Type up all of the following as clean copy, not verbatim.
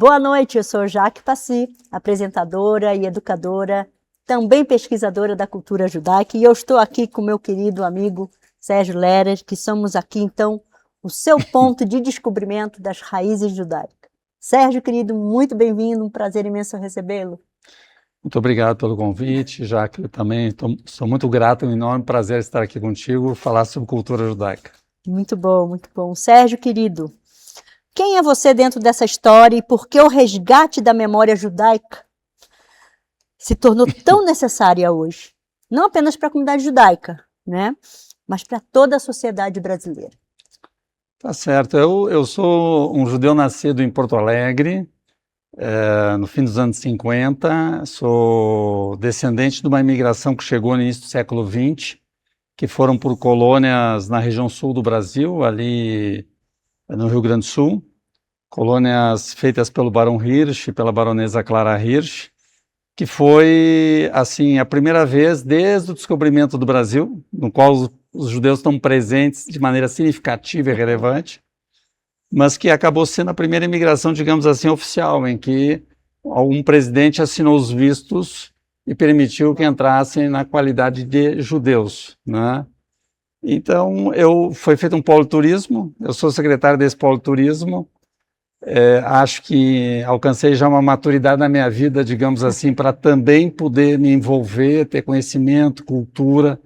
Boa noite, eu sou Jaque Passi, apresentadora e educadora, também pesquisadora da cultura judaica, e eu estou aqui com meu querido amigo Sérgio Lerer, que somos aqui, então, o seu ponto de descobrimento das raízes judaicas. Sérgio, querido, muito bem-vindo, um prazer imenso recebê-lo. Muito obrigado pelo convite, Jaque, eu também sou muito grato, é um enorme prazer estar aqui contigo, falar sobre cultura judaica. Muito bom, muito bom. Sérgio, querido, quem é você dentro dessa história e por que o resgate da memória judaica se tornou tão necessária hoje? Não apenas para a comunidade judaica, né? Mas para toda a sociedade brasileira. Tá certo, eu sou um judeu nascido em Porto Alegre, no fim dos anos 50, sou descendente de uma imigração que chegou no início do século XX, que foram por colônias na região sul do Brasil, ali no Rio Grande do Sul, colônias feitas pelo Barão Hirsch e pela baronesa Clara Hirsch, que foi, assim, a primeira vez desde o descobrimento do Brasil, no qual os judeus estão presentes de maneira significativa e relevante, mas que acabou sendo a primeira imigração, digamos assim, oficial, em que um presidente assinou os vistos e permitiu que entrassem na qualidade de judeus, né? Então, foi feito um polo turismo, eu sou secretário desse polo turismo, acho que alcancei já uma maturidade na minha vida, digamos assim, para também poder me envolver, ter conhecimento, cultura,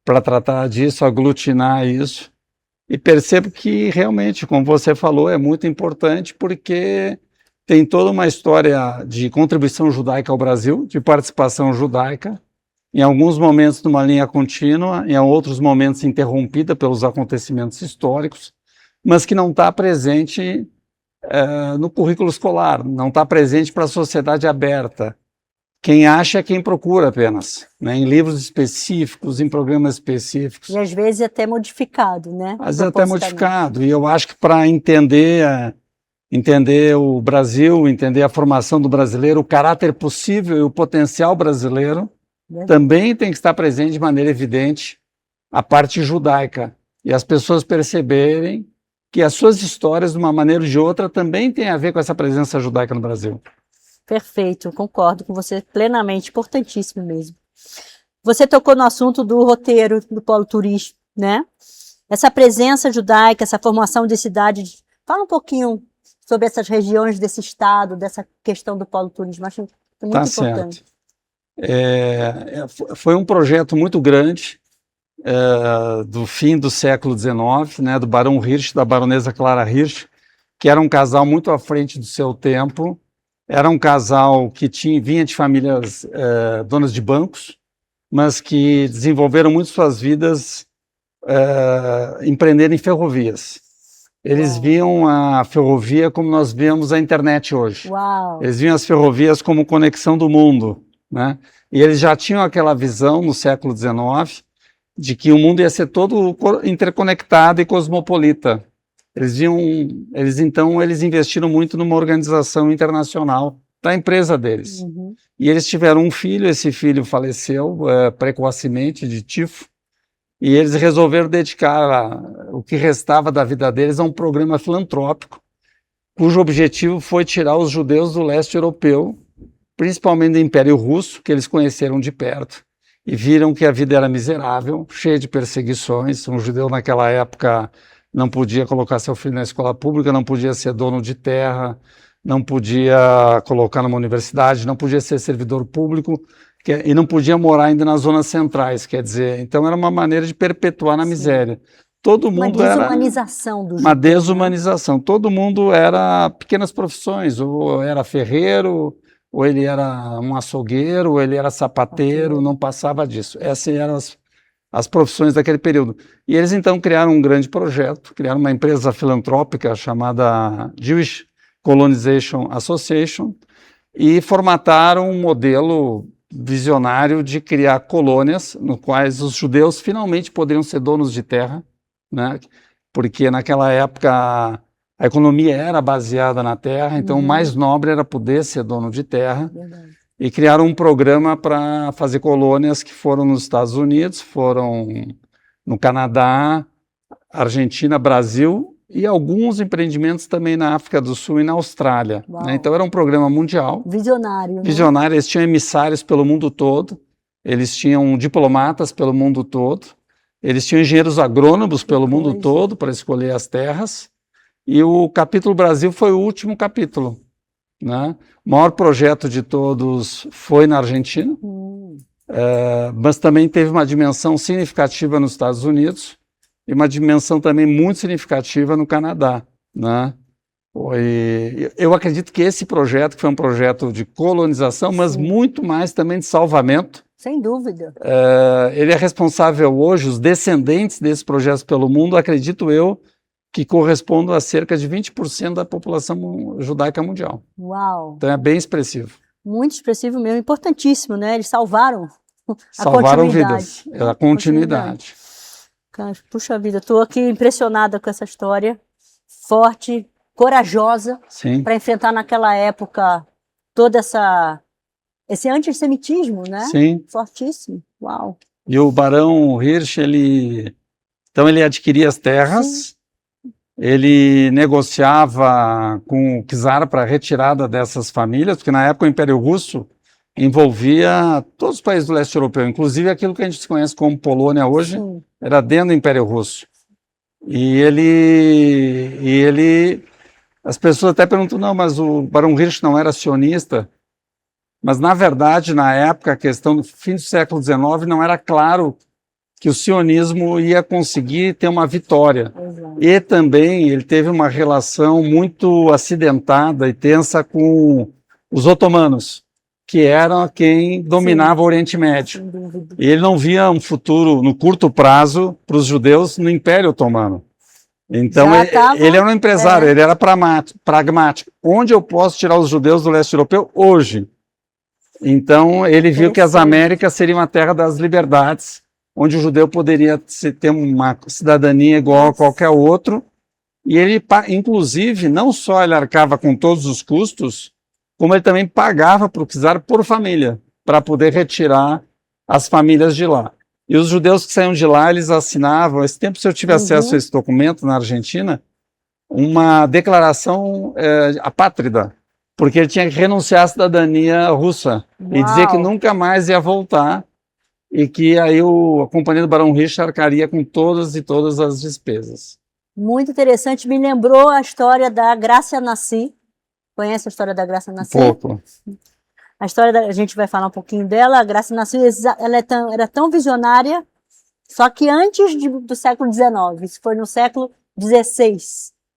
para tratar disso, aglutinar isso. E percebo que realmente, como você falou, é muito importante porque tem toda uma história de contribuição judaica ao Brasil, de participação judaica, em alguns momentos numa linha contínua, em outros momentos interrompida pelos acontecimentos históricos, mas que não está presente no currículo escolar, não está presente para a sociedade aberta. Quem acha é quem procura apenas, né? Em livros específicos, em programas específicos. E às vezes até modificado, né? Às vezes até modificado. E eu acho que para entender o Brasil, entender a formação do brasileiro, o caráter possível e o potencial brasileiro, também tem que estar presente de maneira evidente a parte judaica. E as pessoas perceberem que as suas histórias, de uma maneira ou de outra, também têm a ver com essa presença judaica no Brasil. Perfeito, concordo com você plenamente, importantíssimo mesmo. Você tocou no assunto do roteiro do polo turístico, né? Essa presença judaica, essa formação de cidade. Fala um pouquinho sobre essas regiões desse estado, dessa questão do polo turismo. Acho muito importante. Foi um projeto muito grande, do fim do século XIX, né, do Barão Hirsch, da baronesa Clara Hirsch, que era um casal muito à frente do seu tempo. Era um casal que vinha de famílias donas de bancos, mas que desenvolveram muito suas vidas empreendendo em ferrovias. Eles viam a ferrovia como nós vemos a internet hoje. Uau. Eles viam as ferrovias como conexão do mundo, né? E eles já tinham aquela visão no século XIX de que o mundo ia ser todo interconectado e cosmopolita. Eles investiram muito numa organização internacional da empresa deles. Uhum. E eles tiveram um filho, esse filho faleceu precocemente de tifo, e eles resolveram dedicar o que restava da vida deles a um programa filantrópico, cujo objetivo foi tirar os judeus do leste europeu, principalmente do Império Russo, que eles conheceram de perto, e viram que a vida era miserável, cheia de perseguições. Um judeu naquela época não podia colocar seu filho na escola pública, não podia ser dono de terra, não podia colocar numa universidade, não podia ser servidor público e não podia morar ainda nas zonas centrais, quer dizer, então era uma maneira de perpetuar na miséria. Todo mundo uma desumanização do uma desumanização. Todo mundo era pequenas profissões, ou era ferreiro, ou ele era um açougueiro, ou ele era sapateiro, não passava disso. Essas eram as profissões daquele período. E eles então criaram um grande projeto, criaram uma empresa filantrópica chamada Jewish Colonization Association e formataram um modelo visionário de criar colônias no quais os judeus finalmente poderiam ser donos de terra, né? Porque naquela época a economia era baseada na terra, então o mais nobre era poder ser dono de terra. Verdade. E criaram um programa para fazer colônias que foram nos Estados Unidos, foram no Canadá, Argentina, Brasil e alguns empreendimentos também na África do Sul e na Austrália, Uau. né? Então era um programa mundial. Visionário, né? Visionário, eles tinham emissários pelo mundo todo, eles tinham diplomatas pelo mundo todo, eles tinham engenheiros agrônomos pelo mundo coisa. todo para escolher as terras, e o capítulo Brasil foi o último capítulo, né? O maior projeto de todos foi na Argentina, mas também teve uma dimensão significativa nos Estados Unidos e uma dimensão também muito significativa no Canadá, né? Eu acredito que esse projeto, que foi um projeto de colonização, mas Sim. muito mais também de salvamento, Sem dúvida. ele é responsável hoje, os descendentes desses projetos pelo mundo, acredito eu, que correspondem a cerca de 20% da população judaica mundial. Uau. Então é bem expressivo. Muito expressivo mesmo, importantíssimo, né? Eles salvaram Salvaram continuidade. vidas, a continuidade. Cara, puxa vida, estou aqui impressionada com essa história, forte, corajosa, Sim. para enfrentar naquela época todo esse antissemitismo, né? Sim. Fortíssimo. Uau. E o Barão Hirsch, ele adquiria as terras, ele negociava com o czar para a retirada dessas famílias, porque na época o Império Russo envolvia todos os países do leste europeu, inclusive aquilo que a gente conhece como Polônia hoje, Sim. era dentro do Império Russo. E as pessoas até perguntam, não, mas o Barão Hirsch não era sionista, mas na verdade, na época, a questão do fim do século XIX, não era claro que o sionismo ia conseguir ter uma vitória. Exato. E também ele teve uma relação muito acidentada e tensa com os otomanos, que eram quem dominava o Oriente Médio. Sem dúvida. E ele não via um futuro, no curto prazo, para os judeus no Império Otomano. Então, ele era um empresário, ele era pragmático. Onde eu posso tirar os judeus do leste europeu? Hoje. Então, ele viu que as Américas seriam a terra das liberdades, onde o judeu poderia ter uma cidadania igual a qualquer outro. E ele, inclusive, não só ele arcava com todos os custos, como ele também pagava para o czar por família, para poder retirar as famílias de lá. E os judeus que saíam de lá, eles assinavam, esse tempo se eu tive acesso a esse documento na Argentina, uma declaração apátrida, porque ele tinha que renunciar à cidadania russa. Uau. E dizer que nunca mais ia voltar, e que aí a companhia do Barão Hirsch arcaria com todas e todas as despesas. Muito interessante, me lembrou a história da Grácia Nassi. Conhece a história da Grácia Nassi? Pouco. A história a gente vai falar um pouquinho dela. A Grácia Nassi, ela era tão visionária, só que antes do século XIX, isso foi no século XVI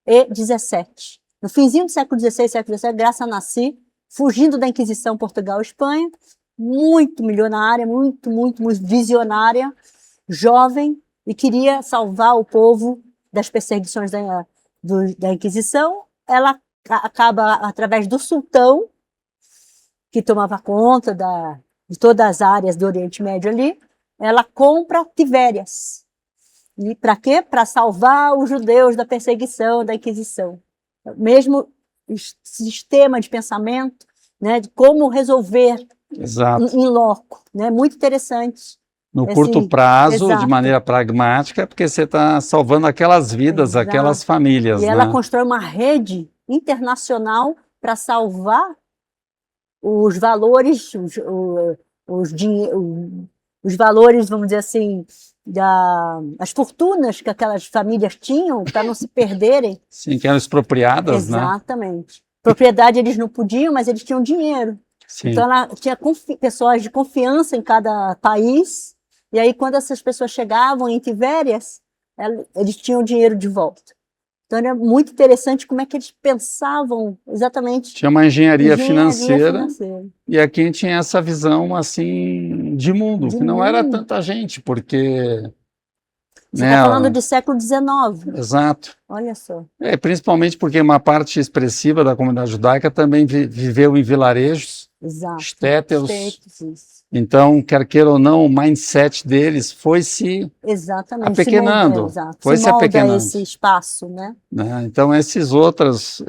e XVII. No finzinho do século XVI, século XVII, Grácia Nassi, fugindo da Inquisição Portugal e Espanha, muito milionária, muito visionária, jovem, e queria salvar o povo das perseguições da Inquisição. Ela acaba, através do sultão, que tomava conta de todas as áreas do Oriente Médio ali, ela compra Tibérias. E para quê? Para salvar os judeus da perseguição, da Inquisição. Mesmo sistema de pensamento, né, de como resolver em loco, né, muito interessante. No curto prazo, de maneira pragmática, porque você está salvando aquelas vidas, aquelas famílias. E ela constrói uma rede internacional para salvar os valores, os valores, vamos dizer assim, as fortunas que aquelas famílias tinham para não se perderem. Sim, que eram expropriadas, Exatamente. Propriedade eles não podiam, mas eles tinham dinheiro. Sim. Então ela tinha pessoas de confiança em cada país, e aí quando essas pessoas chegavam em Tibérias, eles tinham dinheiro de volta. Então era muito interessante como é que eles pensavam exatamente. Tinha uma engenharia financeira, e aqui tinha essa visão assim de mundo, que não era tanta gente, porque... Você está falando de século XIX. Exato. Olha só. Principalmente porque uma parte expressiva da comunidade judaica também viveu em vilarejos, shtetls. Então, quer queira ou não, o mindset deles foi se apequenando. Foi se apequenando. Esse espaço, né? Então, esses outros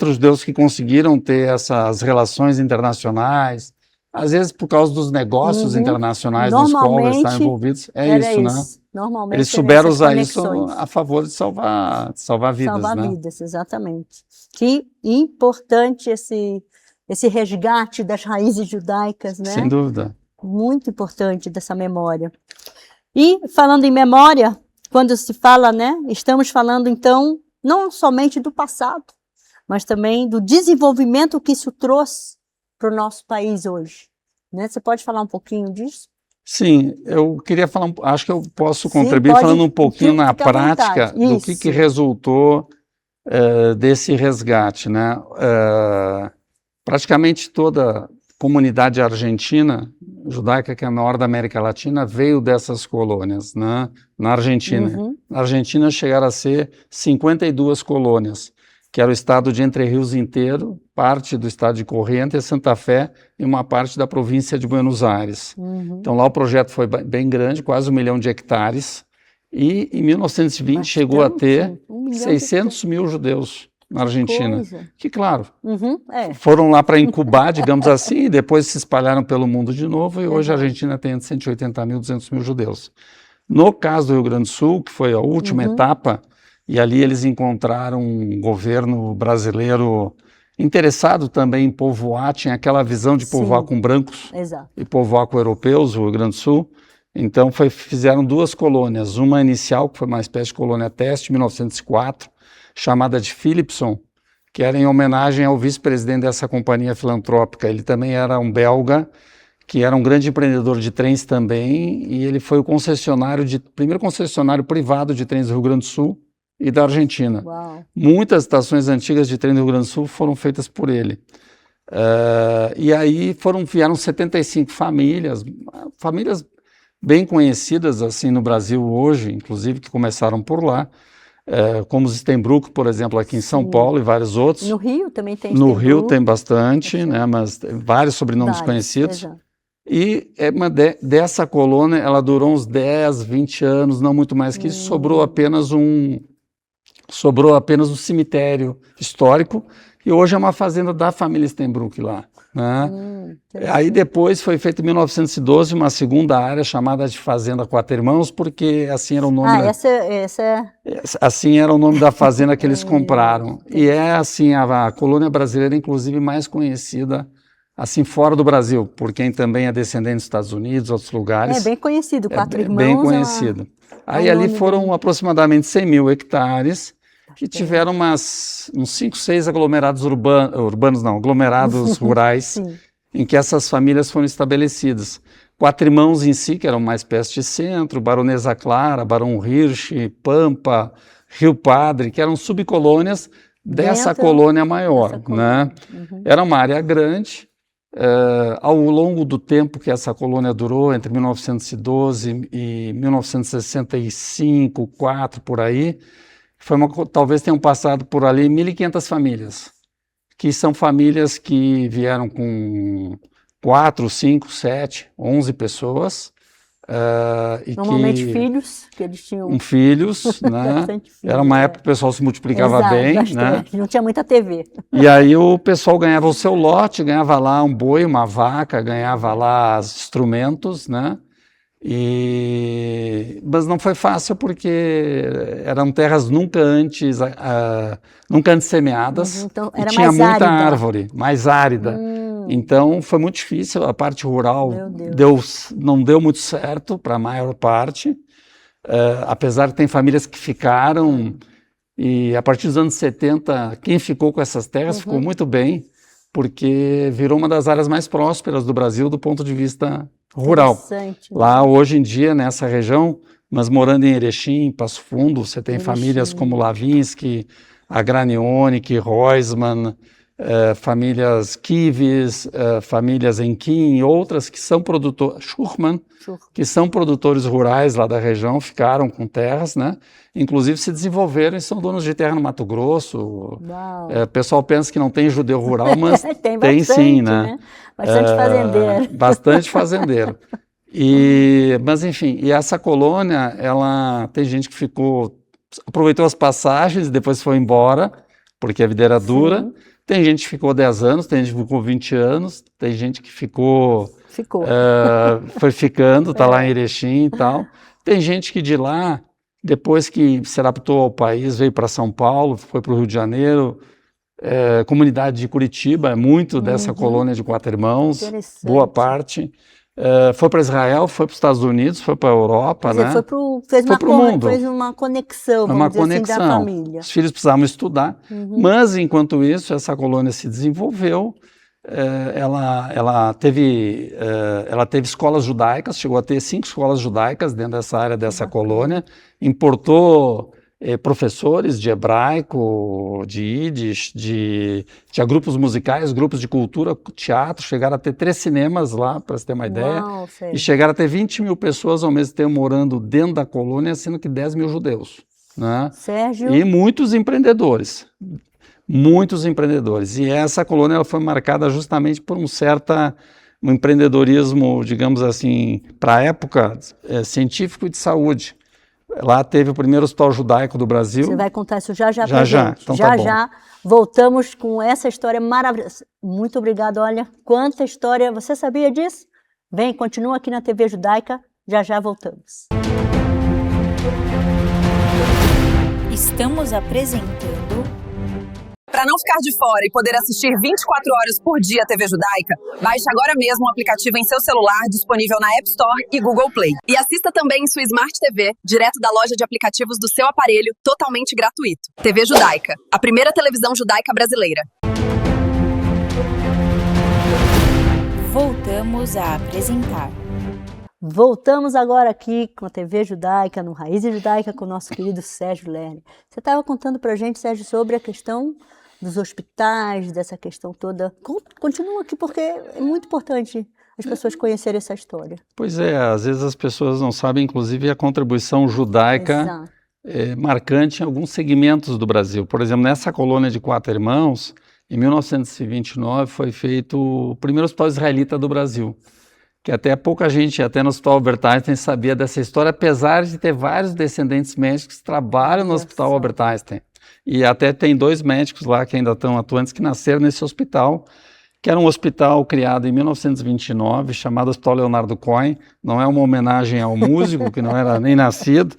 judeus que conseguiram ter essas relações internacionais, às vezes por causa dos negócios internacionais nos quais eles estavam envolvidos, isso, né? Normalmente Eles é souberam nessas usar isso conexões. a favor de salvar vidas, Salvar né? vidas, exatamente. Que importante esse resgate das raízes judaicas, Sem né? dúvida. Muito importante dessa memória. E falando em memória, quando se fala, né? Estamos falando então não somente do passado, mas também do desenvolvimento que isso trouxe para o nosso país hoje, né? Você pode falar um pouquinho disso? Sim, eu queria falar, acho que eu posso Sim, contribuir pode, falando um pouquinho na fica à prática vontade. do que Isso. resultou desse resgate, né? Praticamente toda a comunidade argentina, judaica, que é a maior da América Latina, veio dessas colônias, né? Na Argentina. Uhum. Na Argentina chegaram a ser 52 colônias, que era o estado de Entre Rios inteiro, parte do estado de Corrientes, Santa Fé e uma parte da província de Buenos Aires. Uhum. Então lá o projeto foi bem grande, quase 1 milhão de hectares, e em 1920 Bastante, chegou a ter 1 milhão de 600 mil judeus na Argentina, coisa. que claro, Uhum, foram lá para incubar, digamos assim, e depois se espalharam pelo mundo de novo, e hoje a Argentina tem entre 180 mil e 200 mil judeus. No caso do Rio Grande do Sul, que foi a última etapa, e ali eles encontraram um governo brasileiro interessado também em povoar, tinha aquela visão de povoar Sim. com brancos Exato. e povoar com europeus, o Rio Grande do Sul. Então fizeram 2 colônias, uma inicial, que foi uma espécie de colônia teste, em 1904, chamada de Philipson, que era em homenagem ao vice-presidente dessa companhia filantrópica. Ele também era um belga, que era um grande empreendedor de trens também, e ele foi o primeiro concessionário privado de trens do Rio Grande do Sul e da Argentina. Uau. Muitas estações antigas de trem do Rio Grande do Sul foram feitas por ele. E aí vieram 75 famílias bem conhecidas assim no Brasil hoje, inclusive, que começaram por lá, como os Stenbrook, por exemplo, aqui em São Paulo e vários outros. No Rio também tem No Stenbrook. Rio tem bastante, né, mas tem vários sobrenomes Vários, conhecidos. exato. E dessa colônia, ela durou uns 10, 20 anos, não muito mais que isso, sobrou apenas um cemitério histórico, e hoje é uma fazenda da família Stenbrook lá, né? Aí depois foi feito em 1912 uma segunda área chamada de Fazenda Quatro Irmãos, porque assim era o nome assim era o nome da fazenda que eles compraram. E é assim a colônia brasileira, inclusive, mais conhecida assim fora do Brasil, por quem também é descendente dos Estados Unidos, outros lugares. É bem conhecido, Quatro Irmãos. Bem conhecido. Aí ali foram aproximadamente 100 mil hectares, que tiveram uns 5, 6 aglomerados aglomerados rurais, em que essas famílias foram estabelecidas. Quatro Irmãos em si, que era uma espécie de centro, Baronesa Clara, Barão Hirsch, Pampa, Rio Padre, que eram subcolônias dessa colônia maior, né? Era uma área grande. Ao longo do tempo que essa colônia durou, entre 1912 e 1965, 4 por aí, talvez tenham passado por ali 1.500 famílias, que são famílias que vieram com 4, 5, 7, 11 pessoas. Normalmente filhos, que eles tinham. Filhos, né? Era uma época que o pessoal se multiplicava bem, bastante, né? Não tinha muita TV. E aí o pessoal ganhava o seu lote, ganhava lá um boi, uma vaca, ganhava lá instrumentos, né? Mas não foi fácil porque eram terras nunca antes semeadas, então, e era tinha mais muita árida. árvore, mais árida. Então foi muito difícil, a parte rural não deu muito certo para a maior parte, apesar de tem famílias que ficaram, e a partir dos anos 70, quem ficou com essas terras ficou muito bem, porque virou uma das áreas mais prósperas do Brasil do ponto de vista rural. Lá hoje em dia, nessa região, mas morando em Erechim, Passo Fundo, você tem famílias como Lavinsky, Agranioni, Reusmann, famílias Kives, famílias Enquim, outras que são produtores, Schurman, que são produtores rurais lá da região, ficaram com terras, né? Inclusive se desenvolveram e são donos de terra no Mato Grosso. O pessoal pensa que não tem judeu rural, mas tem bastante, sim, né? Bastante fazendeiro. Bastante fazendeiro. Mas enfim, e essa colônia, tem gente que aproveitou as passagens e depois foi embora, porque a vida era dura. Tem gente que ficou 10 anos, tem gente que ficou 20 anos, tem gente que foi ficando, está lá em Erechim e tal. Tem gente que de lá, depois que se adaptou ao país, veio para São Paulo, foi para o Rio de Janeiro, comunidade de Curitiba, é muito dessa colônia de Quatro Irmãos, boa parte. Foi para Israel, foi para os Estados Unidos, foi para a Europa, Quer dizer, né? fez Foi pro mundo. fez uma conexão, vamos Uma dizer assim, da conexão. família. Os filhos precisavam estudar, mas enquanto isso, essa colônia se desenvolveu. Ela teve escolas judaicas, chegou a ter 5 escolas judaicas dentro dessa área dessa colônia, importou professores de hebraico, de Yiddish, tinha grupos musicais, grupos de cultura, teatro, chegaram a ter 3 cinemas lá, para você ter uma ideia, e chegaram a ter 20 mil pessoas ao mesmo tempo morando dentro da colônia, sendo que 10 mil judeus, né? Sérgio? E muitos empreendedores. E essa colônia ela foi marcada justamente por um empreendedorismo, digamos assim, para a época, científico e de saúde. Lá teve o primeiro hospital judaico do Brasil. Você vai contar isso já pra já. gente. Então tá bom. Já voltamos com essa história maravilhosa. Muito obrigado, olha, quanta história. Você sabia disso? Vem, continua aqui na TV Judaica, já voltamos. Estamos apresentando... Para não ficar de fora e poder assistir 24 horas por dia a TV Judaica, baixe agora mesmo o aplicativo em seu celular, disponível na App Store e Google Play. E assista também em sua Smart TV, direto da loja de aplicativos do seu aparelho, totalmente gratuito. TV Judaica, a primeira televisão judaica brasileira. Voltamos a apresentar. Voltamos agora aqui com a TV Judaica, no Raízes Judaica, com o nosso querido Sérgio Lerner. Você estava contando para a gente, Sérgio, sobre a questão dos hospitais, dessa questão toda. Continua aqui, porque é muito importante as pessoas conhecerem essa história. Pois é, às vezes as pessoas não sabem, inclusive, a contribuição judaica marcante em alguns segmentos do Brasil. Por exemplo, nessa colônia de Quatro Irmãos, em 1929, foi feito o primeiro hospital israelita do Brasil, que até pouca gente, até no Hospital Albert Einstein, sabia dessa história, apesar de ter vários descendentes médicos que trabalham no Hospital Albert Einstein. E até tem 2 médicos lá que ainda estão atuantes que nasceram nesse hospital, que era um hospital criado em 1929, chamado Hospital Leonardo Cohen. Não é uma homenagem ao músico, que não era nem nascido,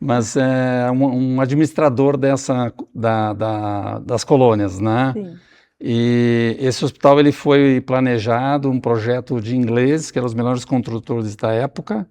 mas é um administrador das colônias, né? Sim. E esse hospital ele foi planejado, um projeto de ingleses, que eram os melhores construtores da época,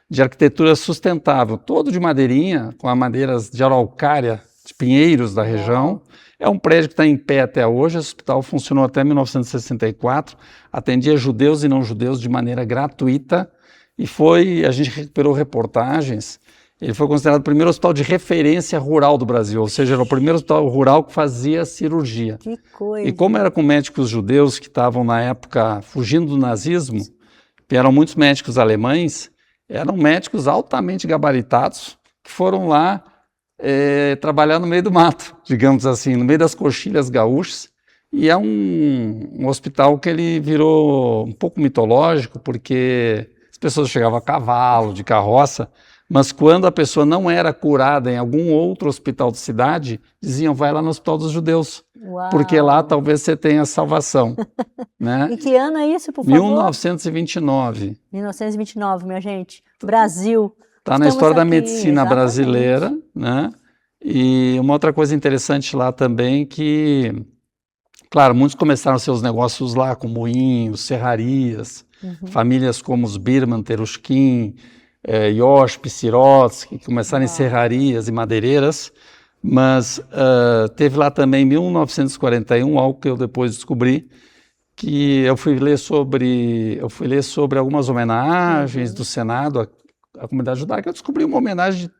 de arquitetura sustentável, todo de madeirinha, com as madeiras de araucária, de pinheiros da região. É um prédio que está em pé até hoje. Esse hospital funcionou até 1964, atendia judeus e não judeus de maneira gratuita, e a gente recuperou reportagens. Ele foi considerado o primeiro hospital de referência rural do Brasil, ou seja, era o primeiro hospital rural que fazia cirurgia. Que coisa! E como era com médicos judeus que estavam na época fugindo do nazismo, eram muitos médicos alemães, eram médicos altamente gabaritados que foram lá trabalhar no meio do mato, digamos assim, no meio das coxilhas gaúchas. E é um hospital que ele virou um pouco mitológico, porque as pessoas chegavam a cavalo, de carroça, mas quando a pessoa não era curada em algum outro hospital de cidade, diziam, vai lá no Hospital dos Judeus, porque lá talvez você tenha salvação. Né? Em que ano é isso, por favor? 1929. 1929, minha gente. Brasil. Está na história da medicina exatamente. brasileira, né? E uma outra coisa interessante lá também que, claro, muitos começaram seus negócios lá, com moinhos, serrarias, famílias como os Birman, Terushkin, Yosh, Sirotsky, que começaram em serrarias e madeireiras, mas teve lá também, em 1941, algo que eu depois descobri, que eu fui ler sobre algumas homenagens do Senado à comunidade judaica. Eu descobri uma homenagem de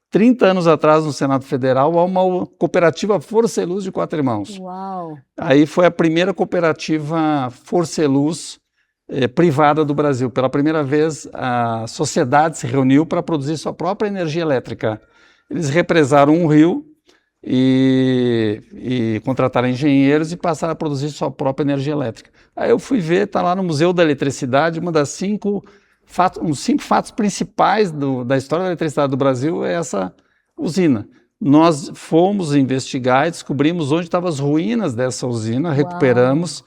30 anos atrás no Senado Federal a uma cooperativa Força e Luz de Quatro Irmãos. Uau! Aí foi a primeira cooperativa Força e Luz privada do Brasil. Pela primeira vez, a sociedade se reuniu para produzir sua própria energia elétrica. Eles represaram um rio e contrataram engenheiros e passaram a produzir sua própria energia elétrica. Aí eu fui ver, está lá no Museu da Eletricidade, uma das 5 fatos principais da história da eletricidade do Brasil é essa usina. Nós fomos investigar e descobrimos onde estavam as ruínas dessa usina, recuperamos,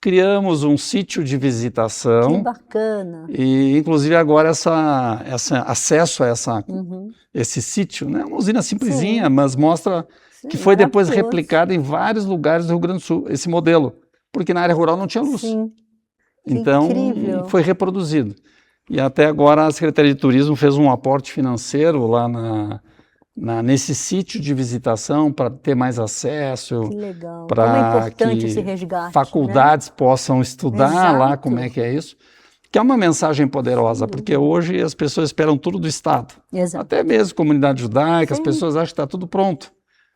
criamos um sítio de Que visitação bacana. e, inclusive, agora acesso a Uhum. esse sítio, né? Uma usina simplesinha, Sim. mas mostra Sim, que foi depois maravilhoso. replicado em vários lugares do Rio Grande do Sul, esse modelo, porque na área rural não tinha luz. Sim. Que Então, incrível. foi reproduzido. E até agora a Secretaria de Turismo fez um aporte financeiro lá nesse sítio de visitação para ter mais acesso, Que legal. Como é para importante que esse resgate, né? faculdades possam estudar lá Exato. como é que é isso, que é uma mensagem poderosa, porque hoje as pessoas esperam tudo do Estado. Exato. Até mesmo comunidade judaica, as Sim. pessoas acham que está tudo pronto.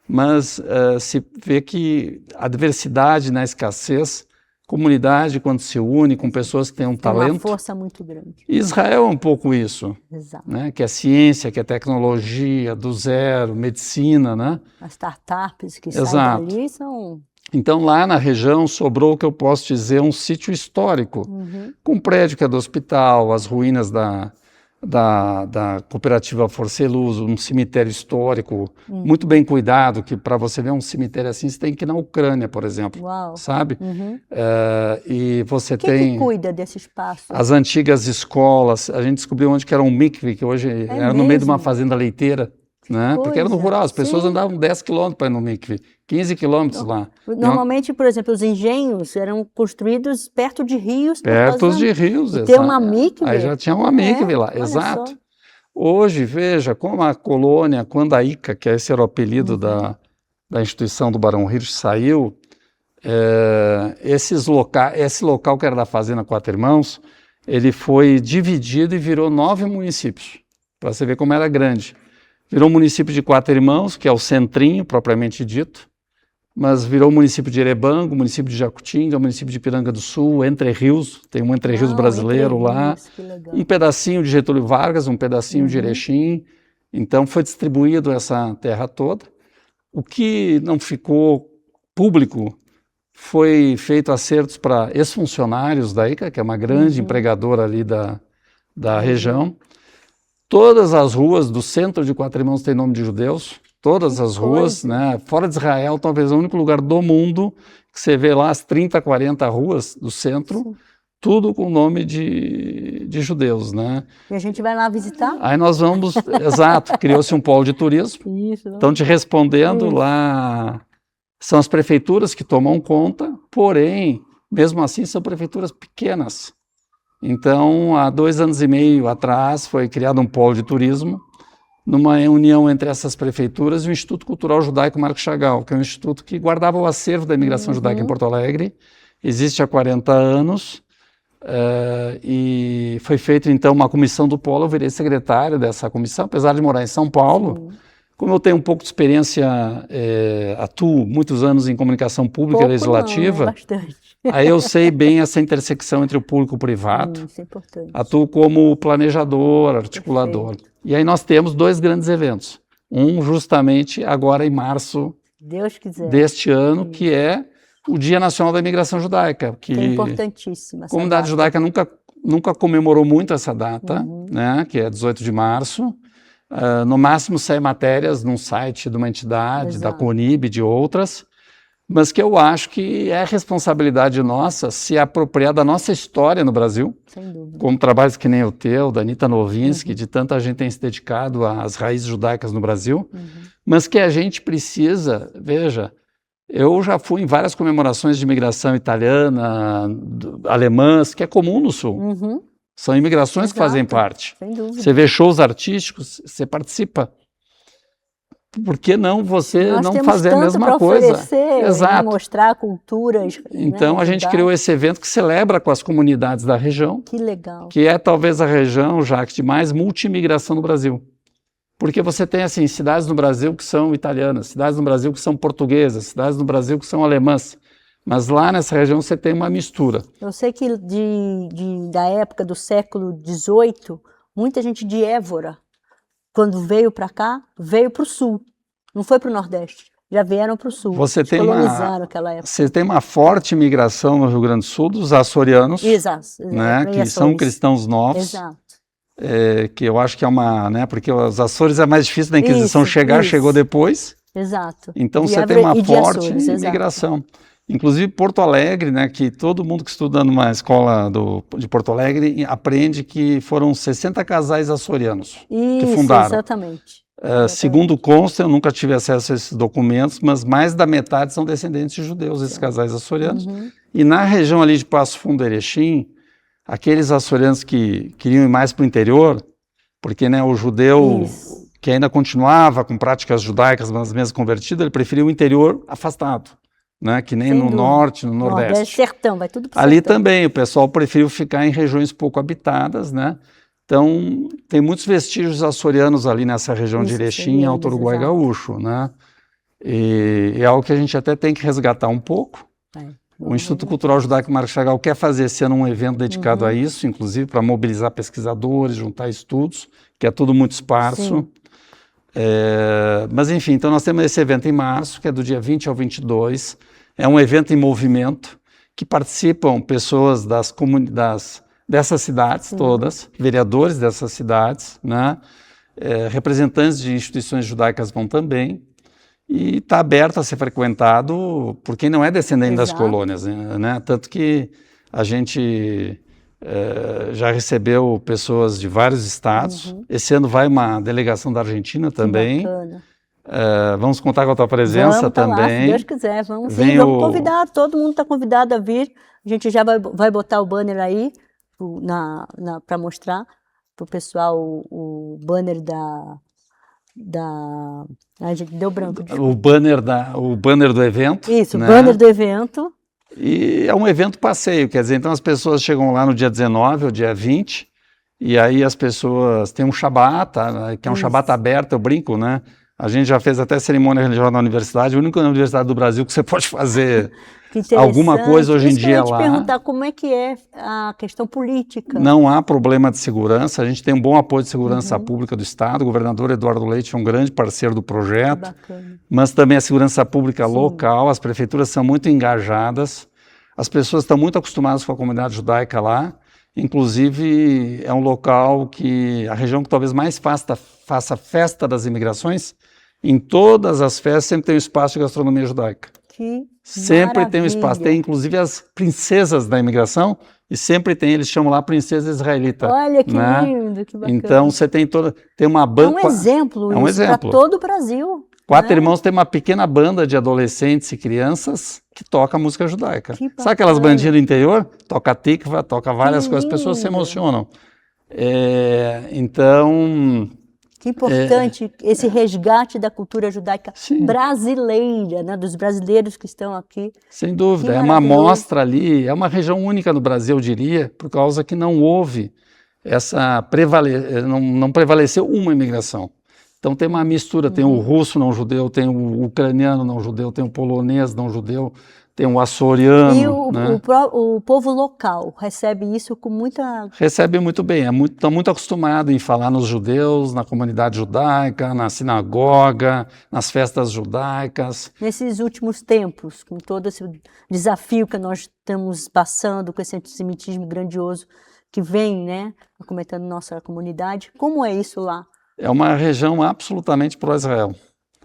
Mas se vê que a diversidade na escassez, comunidade, quando se une com pessoas que têm um Tem uma talento. força muito grande. Israel é um pouco isso, Exato. né? Que é ciência, que é tecnologia, do zero, medicina, né? As startups que Exato. saem dali são... Então, lá na região sobrou o que eu posso dizer um sítio histórico, Uhum. com um prédio que é do hospital, as ruínas da cooperativa Força e Luz, um cemitério histórico, muito bem cuidado, que para você ver um cemitério assim, você tem que ir na Ucrânia, por exemplo, Uau. sabe? Uhum. E você Quem tem que cuida desse espaço? as antigas escolas, a gente descobriu onde que era um mikve, que hoje era no meio de uma mesmo? fazenda leiteira, né? Porque era no Coisa. rural, as pessoas Sim. andavam 10 quilômetros para ir no mikve, 15 quilômetros lá. Normalmente, por exemplo, os engenhos eram construídos perto de rios. por Perto causa- de rios, E ter uma mikve? Aí já tinha uma mikve lá, olha exato. só. Hoje, veja, como a colônia, quando a ICA, que esse era o apelido da instituição do Barão Hirsch, saiu, esse local que era da Fazenda Quatro Irmãos, ele foi dividido e virou 9 municípios, para você ver como era grande. Virou o município de Quatro Irmãos, que é o centrinho, propriamente dito, mas virou o município de Erebango, o município de Jacutinga, o município de Piranga do Sul, Entre Rios, tem um Entre Rios Uau, brasileiro Entre lá, Rios, que legal. um pedacinho de Getúlio Vargas, um pedacinho de Erechim. Então foi distribuído essa terra toda. O que não ficou público foi feito acertos para ex-funcionários da ICA, que é uma grande empregadora ali da região. Todas as ruas do centro de Quatro Irmãos têm nome de judeus. Todas as ruas, né? Fora de Israel, talvez é o único lugar do mundo que você vê lá as 30, 40 ruas do centro, tudo com nome de judeus, né? E a gente vai lá visitar? Aí nós vamos, exato, criou-se um polo de turismo. Isso. Então, te respondendo, lá são as prefeituras que tomam conta, porém, mesmo assim, são prefeituras pequenas. Então, há 2 anos e meio atrás, foi criado um polo de turismo, numa união entre essas prefeituras e o Instituto Cultural Judaico Marco Chagall, que é um instituto que guardava o acervo da imigração judaica em Porto Alegre, existe há 40 anos, e foi feita então uma comissão do polo, eu virei secretário dessa comissão, apesar de morar em São Paulo. Como eu tenho um pouco de experiência, atuo muitos anos em comunicação pública e legislativa, Não, bastante. aí eu sei bem essa intersecção entre o público e o privado. Isso é importante. Atuo como planejador, articulador. Perfeito. E aí nós temos 2 grandes eventos. Um justamente agora em março Deus quiser. deste ano, que é o Dia Nacional da Imigração Judaica, que é importantíssima. a essa comunidade data. judaica nunca comemorou muito essa data, né, que é 18 de março. No máximo sai matérias num site de uma entidade, da Exato. CONIB, de outras, mas que eu acho que é responsabilidade nossa se apropriar da nossa história no Brasil, Sem dúvida. como trabalhos que nem o teu, da Anitta Novinsky, de tanta gente tem se dedicado às raízes judaicas no Brasil, mas que a gente precisa, veja, eu já fui em várias comemorações de imigração italiana, alemãs, que é comum no Sul. Uhum. São imigrações que fazem Exato. parte. Sem dúvida. Você vê shows artísticos, você participa. Por que não você Nós não temos fazer a tanto mesma pra coisa? oferecer, Exato. mostrar culturas. Então né, a gente ajudar. criou esse evento que celebra com as comunidades da região, Que legal. que é talvez a região, Jacques, de mais multimigração no Brasil. Porque você tem assim, cidades no Brasil que são italianas, cidades no Brasil que são portuguesas, cidades no Brasil que são alemãs. Mas lá nessa região você tem uma mistura. Eu sei que da época do século XVIII, muita gente de Évora, quando veio para cá, veio para o sul. Não foi para o Nordeste. Já vieram para o sul. Você Eles tem colonizaram aquela época. Você tem uma forte migração no Rio Grande do Sul dos açorianos, Exato. né, que são cristãos novos. Exato. Que eu acho que é uma, né, porque os Açores é mais difícil da Inquisição Isso, chegar, isso. chegou depois. Exato. Então De você Évora tem uma e de forte Açores, exato. imigração. Inclusive Porto Alegre, né, que todo mundo que estuda numa escola de Porto Alegre aprende que foram 60 casais açorianos que Isso, fundaram. exatamente. Segundo consta, eu nunca tive acesso a esses documentos, mas mais da metade são descendentes de judeus, esses casais açorianos. E na região ali de Passo Fundo, Erechim, aqueles açorianos que queriam ir mais para o interior, porque, né, o judeu que ainda continuava com práticas judaicas, mas mesmo convertido, ele preferia o interior afastado, né, que nem no norte, no nordeste. Sertão, vai tudo para Ali sertão. também o pessoal preferiu ficar em regiões pouco habitadas, né? Então, tem muitos vestígios açorianos ali nessa região de Erechim, Alto Uruguai Gaúcho, né? E é algo que a gente até tem que resgatar um pouco. O Instituto Cultural Judaico Marco Chagall quer fazer esse ano um evento dedicado a isso, inclusive para mobilizar pesquisadores, juntar estudos, que é tudo muito esparso. Mas enfim, então nós temos esse evento em março, que é do dia 20 ao 22. É um evento em movimento, que participam pessoas das comunidades, dessas cidades todas, vereadores dessas cidades, né? Representantes de instituições judaicas vão também, e está aberto a ser frequentado por quem não é descendente das colônias, né? Tanto que a gente já recebeu pessoas de vários estados. Esse ano vai uma delegação da Argentina também. Que bacana. Vamos contar com a tua presença também. Lá, se Deus quiser, vamos sim, vamos convidar, todo mundo está convidado a vir. A gente já vai botar o banner aí para mostrar para o pessoal o banner a gente deu branco. O banner do evento. Isso, né? O banner do evento. E é um evento passeio, quer dizer, então as pessoas chegam lá no dia 19 ou dia 20, e aí as pessoas têm um Shabat, que é um Shabat aberto, eu brinco, né? A gente já fez até cerimônia religiosa na universidade, a única universidade do Brasil que você pode fazer alguma coisa hoje em dia lá. Eu ia te perguntar como é que é a questão política. Não há problema de segurança, a gente tem um bom apoio de segurança pública do Estado, o governador Eduardo Leite é um grande parceiro do projeto, mas também a segurança pública local, as prefeituras são muito engajadas, as pessoas estão muito acostumadas com a comunidade judaica lá, inclusive é um local que, a região que talvez mais faça festa das imigrações, em todas as festas sempre tem um espaço de gastronomia judaica. Sempre tem um espaço, tem inclusive as princesas da imigração, e sempre tem, eles chamam lá princesa israelita. Olha que né? lindo, que bacana. Então você tem uma banda. É um exemplo, para todo o Brasil. Quatro Irmãos tem uma pequena banda de adolescentes e crianças que toca música judaica. Sabe aquelas bandinhas do interior? Toca tikva, toca várias coisas, as pessoas se emocionam. Então... Que importante esse resgate da cultura judaica brasileira, né, dos brasileiros que estão aqui. Sem dúvida, é uma amostra ali, é uma região única no Brasil, eu diria, por causa que não houve não prevaleceu uma imigração. Então tem uma mistura, tem o russo não judeu, tem o ucraniano não judeu, tem o polonês não judeu, tem o açoriano. E o povo local recebe isso com muita... Recebe muito bem, estão muito acostumados em falar nos judeus, na comunidade judaica, na sinagoga, nas festas judaicas. Nesses últimos tempos, com todo esse desafio que nós estamos passando, com esse antissemitismo grandioso que vem, né, acometendo nossa comunidade, como é isso lá? É uma região absolutamente pró-Israel.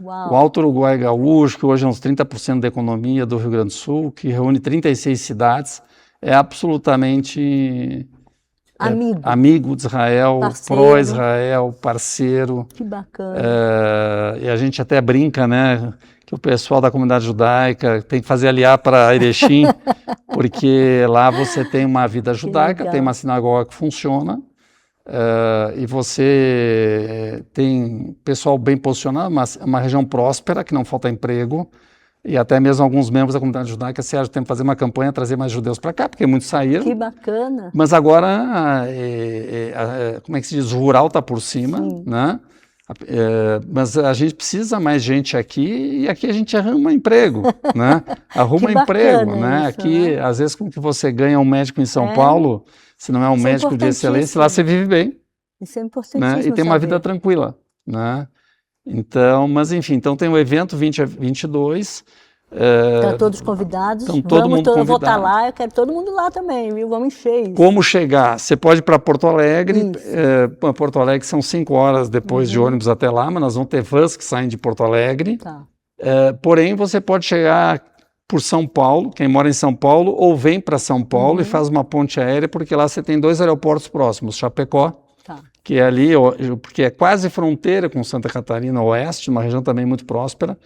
Uau. O Alto Uruguai Gaúcho, que hoje é uns 30% da economia do Rio Grande do Sul, que reúne 36 cidades, é absolutamente amigo de Israel, pró-Israel, parceiro. Que bacana. E a gente até brinca, né, que o pessoal da comunidade judaica tem que fazer aliar para Erechim, porque lá você tem uma vida judaica, tem uma sinagoga que funciona, e você tem pessoal bem posicionado, uma região próspera, que não falta emprego, e até mesmo alguns membros da comunidade judaica se acham que tem que fazer uma campanha, trazer mais judeus para cá, porque muitos saíram. Que bacana. Mas agora, como é que se diz, o rural está por cima, né? Mas a gente precisa mais gente aqui, e aqui a gente arruma emprego, né? Arruma emprego, né? Isso, aqui, né? Às vezes, como que você ganha um médico em São Paulo, se não é um médico de excelência, lá você vive bem. Isso é importantíssimo, né? E tem uma vida tranquila, né? Então, mas enfim, então tem o evento 20 a 22. Estão todos convidados. Estão todo mundo convidado. Eu vou estar lá, eu quero todo mundo lá também, viu? Vamos encher isso. Como chegar? Você pode ir para Porto Alegre. Porto Alegre são 5 horas depois de ônibus até lá, mas nós vamos ter vans que saem de Porto Alegre. Tá. Porém, você pode chegar por São Paulo, quem mora em São Paulo, ou vem para São Paulo e faz uma ponte aérea, porque lá você tem 2 aeroportos próximos, Chapecó, que é ali, porque é quase fronteira com Santa Catarina Oeste, uma região também muito próspera,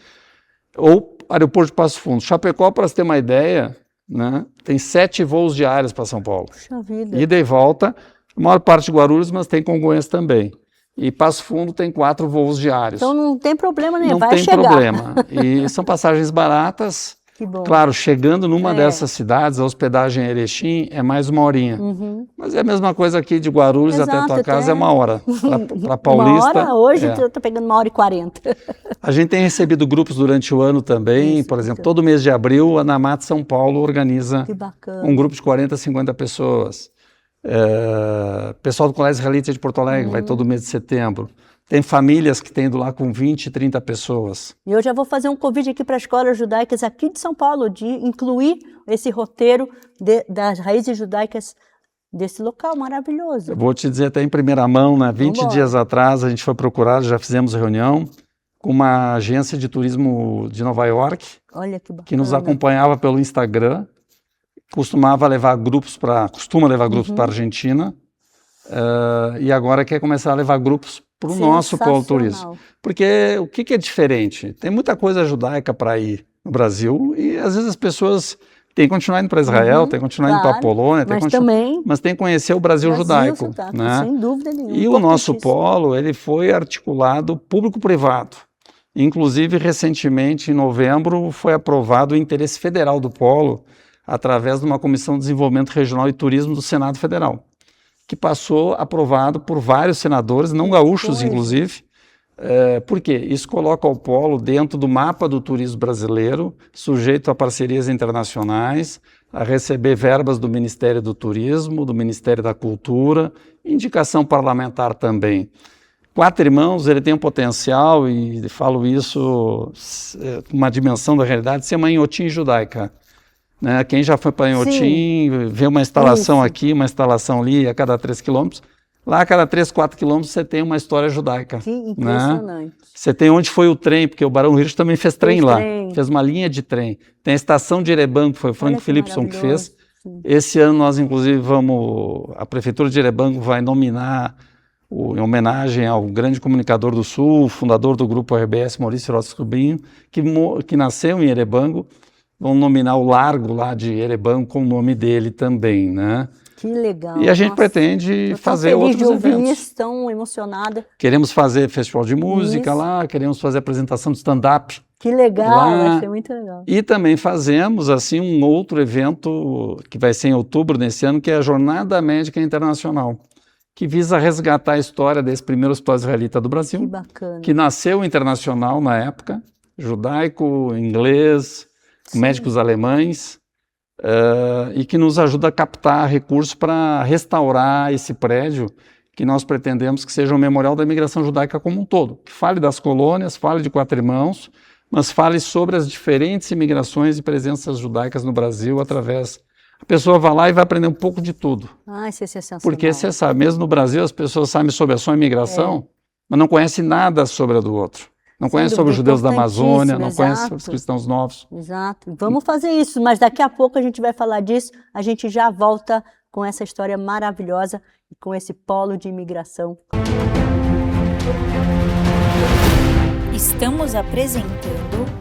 ou aeroporto de Passo Fundo. Chapecó, para você ter uma ideia, né, tem 7 voos diários para São Paulo. Puxa vida. Ida e volta, a maior parte de Guarulhos, mas tem Congonhas também. E Passo Fundo tem 4 voos diários. Então não tem problema nenhum, Não vai tem chegar. problema. E são passagens baratas. Que bom. Claro, chegando numa dessas cidades, a hospedagem em Erechim é mais uma horinha. Mas é a mesma coisa aqui de Guarulhos até a tua casa, é uma hora. Para Paulista. Uma hora, hoje eu estou pegando 1h40. A gente tem recebido grupos durante o ano também. Por exemplo, todo mês de abril, a Namat São Paulo organiza um grupo de 40, 50 pessoas. Pessoal do Colégio Israelita de Porto Alegre vai todo mês de setembro. Tem famílias que têm ido lá com 20, 30 pessoas. E eu já vou fazer um convite aqui para as escolas judaicas aqui de São Paulo, de incluir esse roteiro das raízes judaicas desse local maravilhoso. Eu vou te dizer até em primeira mão, né? 20 dias atrás a gente foi procurar, já fizemos reunião com uma agência de turismo de Nova York. Olha que bacana. Que nos acompanhava pelo Instagram, costuma levar grupos para a Argentina, e agora quer começar a levar grupos para o nosso polo turístico. Porque o que é diferente? Tem muita coisa judaica para ir no Brasil e às vezes as pessoas têm que continuar indo para Israel, têm que continuar indo para a Polônia, mas tem que conhecer o Brasil judaico. Né? Sem dúvida nenhuma. E o nosso polo, ele foi articulado público-privado. Inclusive, recentemente, em novembro, foi aprovado o interesse federal do polo através de uma Comissão de Desenvolvimento Regional e Turismo do Senado Federal, que passou aprovado por vários senadores, não gaúchos, inclusive. Por quê? Isso coloca o polo dentro do mapa do turismo brasileiro, sujeito a parcerias internacionais, a receber verbas do Ministério do Turismo, do Ministério da Cultura, indicação parlamentar também. Quatro Irmãos, ele tem um potencial, e falo isso com uma dimensão da realidade, de ser uma inhotim judaica. Né? Quem já foi para Inhotim, vê uma instalação aqui, uma instalação ali, a cada 3 quilômetros. Lá, a cada 3, 4 quilômetros, você tem uma história judaica. Que impressionante. Né? Você tem onde foi o trem, porque o Barão Hirsch também fez trem lá. Fez uma linha de trem. Tem a estação de Erebango, que foi o Frank Philipson que fez. Sim. Esse ano nós, inclusive, a Prefeitura de Erebango vai nominar, em homenagem ao grande comunicador do Sul, fundador do grupo RBS, Maurício Rossi Rubinho, que nasceu em Erebango. Vão nominar o largo lá de Erebango com o nome dele também, né? Que legal. E a gente pretende fazer outros eventos. Isso, tão emocionada. Queremos fazer festival de música lá, queremos fazer apresentação de stand-up. Que legal, lá. vai ser muito legal. E também fazemos assim um outro evento que vai ser em outubro desse ano, que é a Jornada Médica Internacional, que visa resgatar a história desse primeiro hospital israelita do Brasil. Que bacana. Que nasceu internacional na época, judaico, inglês, médicos alemães, e que nos ajuda a captar recursos para restaurar esse prédio, que nós pretendemos que seja um memorial da imigração judaica como um todo, que fale das colônias, fale de Quatro Irmãos, mas fale sobre as diferentes imigrações e presenças judaicas no Brasil através... A pessoa vai lá e vai aprender um pouco de tudo. Isso é sensacional. Porque você sabe, mesmo no Brasil as pessoas sabem sobre a sua imigração, mas não conhecem nada sobre a do outro. Não conhece sobre os judeus da Amazônia, não conhece sobre os cristãos novos. Exato. Vamos fazer isso, mas daqui a pouco a gente vai falar disso. A gente já volta com essa história maravilhosa e com esse polo de imigração. Estamos apresentando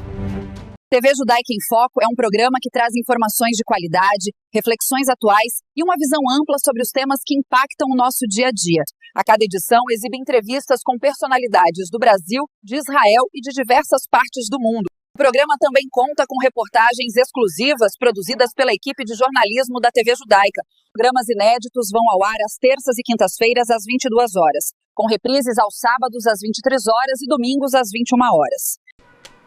TV Judaica em Foco é um programa que traz informações de qualidade, reflexões atuais e uma visão ampla sobre os temas que impactam o nosso dia a dia. A cada edição exibe entrevistas com personalidades do Brasil, de Israel e de diversas partes do mundo. O programa também conta com reportagens exclusivas produzidas pela equipe de jornalismo da TV Judaica. Programas inéditos vão ao ar às terças e quintas-feiras às 22 horas, com reprises aos sábados às 23 horas e domingos às 21 horas.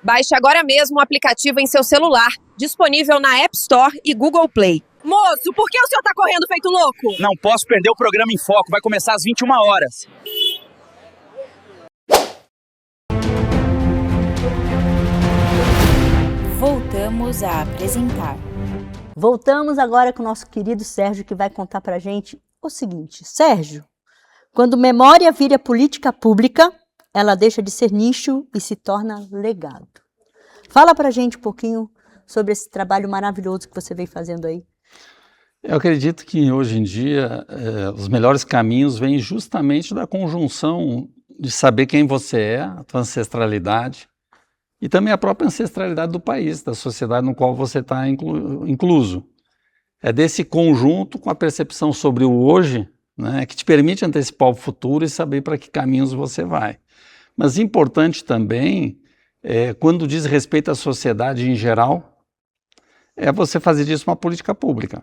Baixe agora mesmo o aplicativo em seu celular, disponível na App Store e Google Play. Moço, por que o senhor tá correndo feito louco? Não posso perder o programa em Foco, vai começar às 21 horas. Voltamos a apresentar. Voltamos agora com o nosso querido Sérgio, que vai contar pra gente o seguinte. Sérgio, quando memória vira política pública, ela deixa de ser nicho e se torna legado. Fala pra gente um pouquinho sobre esse trabalho maravilhoso que você vem fazendo aí. Eu acredito que hoje em dia os melhores caminhos vêm justamente da conjunção de saber quem você é, a tua ancestralidade, e também a própria ancestralidade do país, da sociedade no qual você está incluso. É desse conjunto com a percepção sobre o hoje, né, que te permite antecipar o futuro e saber para que caminhos você vai. Mas importante também, quando diz respeito à sociedade em geral, é você fazer disso uma política pública,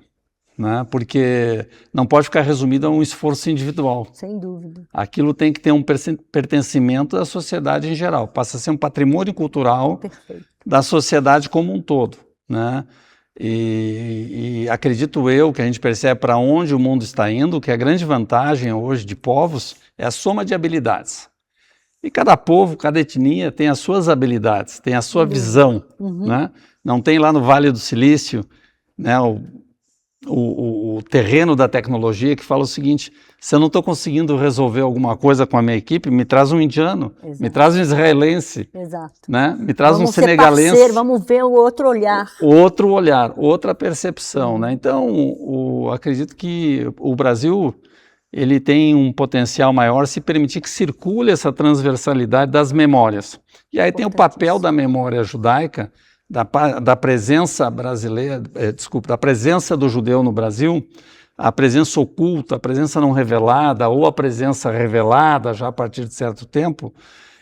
né? Porque não pode ficar resumido a um esforço individual. Sem dúvida. Aquilo tem que ter um pertencimento da sociedade em geral, passa a ser um patrimônio cultural da sociedade como um todo, né? E acredito eu que a gente percebe para onde o mundo está indo, que a grande vantagem hoje de povos é a soma de habilidades. E cada povo, cada etnia tem as suas habilidades, tem a sua visão, né? Não tem lá no Vale do Silício, né, o terreno da tecnologia que fala o seguinte: se eu não estou conseguindo resolver alguma coisa com a minha equipe, me traz um indiano, me traz um israelense, né? Me traz um senegalense. Parceiro, vamos ver o outro olhar. Outro olhar, outra percepção, né? Então, acredito que o Brasil ele tem um potencial maior se permitir que circule essa transversalidade das memórias. E aí tem o papel da memória judaica, da presença brasileira, da presença do judeu no Brasil, a presença oculta, a presença não revelada ou a presença revelada já a partir de certo tempo,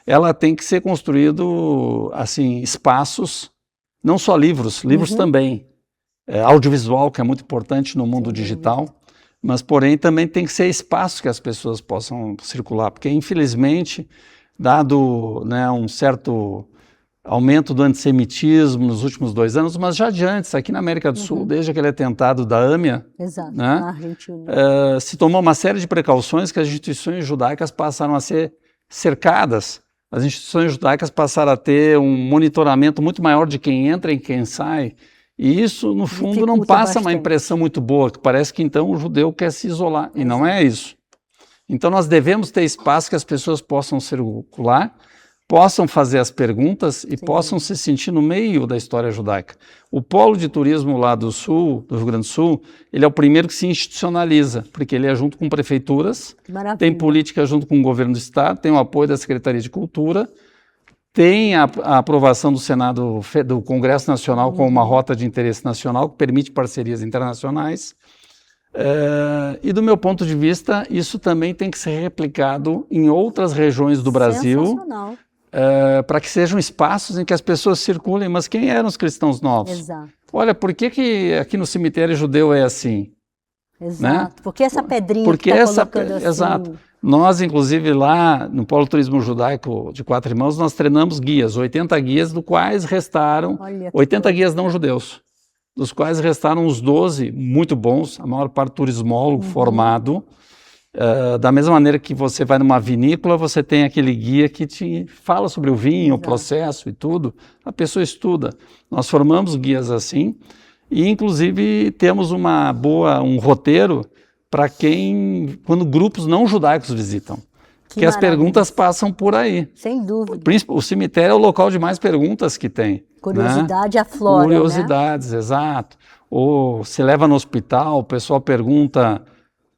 ela tem que ser construído assim, espaços, não só livros também, audiovisual, que é muito importante no mundo digital, mas porém também tem que ser espaço que as pessoas possam circular, porque infelizmente, dado, né, um certo aumento do antissemitismo nos últimos 2 anos, mas já de antes, aqui na América do Sul, desde aquele atentado da AMIA, né, na Argentina, se tomou uma série de precauções que as instituições judaicas passaram a ser cercadas. As instituições judaicas passaram a ter um monitoramento muito maior de quem entra e quem sai, e isso, no fundo, não passa uma impressão muito boa, que parece que então o judeu quer se isolar, e não é isso. Então nós devemos ter espaço que as pessoas possam circular, possam fazer as perguntas e possam se sentir no meio da história judaica. O polo de turismo lá do Sul, do Rio Grande do Sul, ele é o primeiro que se institucionaliza, porque ele é junto com prefeituras, tem política junto com o governo do estado, tem o apoio da Secretaria de Cultura, tem a aprovação do Senado, do Congresso Nacional como uma rota de interesse nacional, que permite parcerias internacionais. E do meu ponto de vista, isso também tem que ser replicado em outras regiões do Brasil, para que sejam espaços em que as pessoas circulem. Mas quem eram os cristãos novos? Exato. Olha, por que aqui no cemitério judeu é assim? Exato. Né? Porque essa pedrinha que está colocando assim... Exato. Nós, inclusive, lá no Polo Turismo Judaico de Quatro Irmãos, nós treinamos guias, 80 guias, do quais restaram 80 guias não judeus, dos quais restaram uns 12 muito bons, a maior parte turismólogo formado. Da mesma maneira que você vai numa vinícola, você tem aquele guia que te fala sobre o vinho, o processo e tudo, a pessoa estuda. Nós formamos guias assim e, inclusive, temos um roteiro para quando grupos não judaicos visitam. Que as perguntas passam por aí. Sem dúvida. O cemitério é o local de mais perguntas que tem. Curiosidade aflora, curiosidades, né? Exato. Ou se leva no hospital, o pessoal pergunta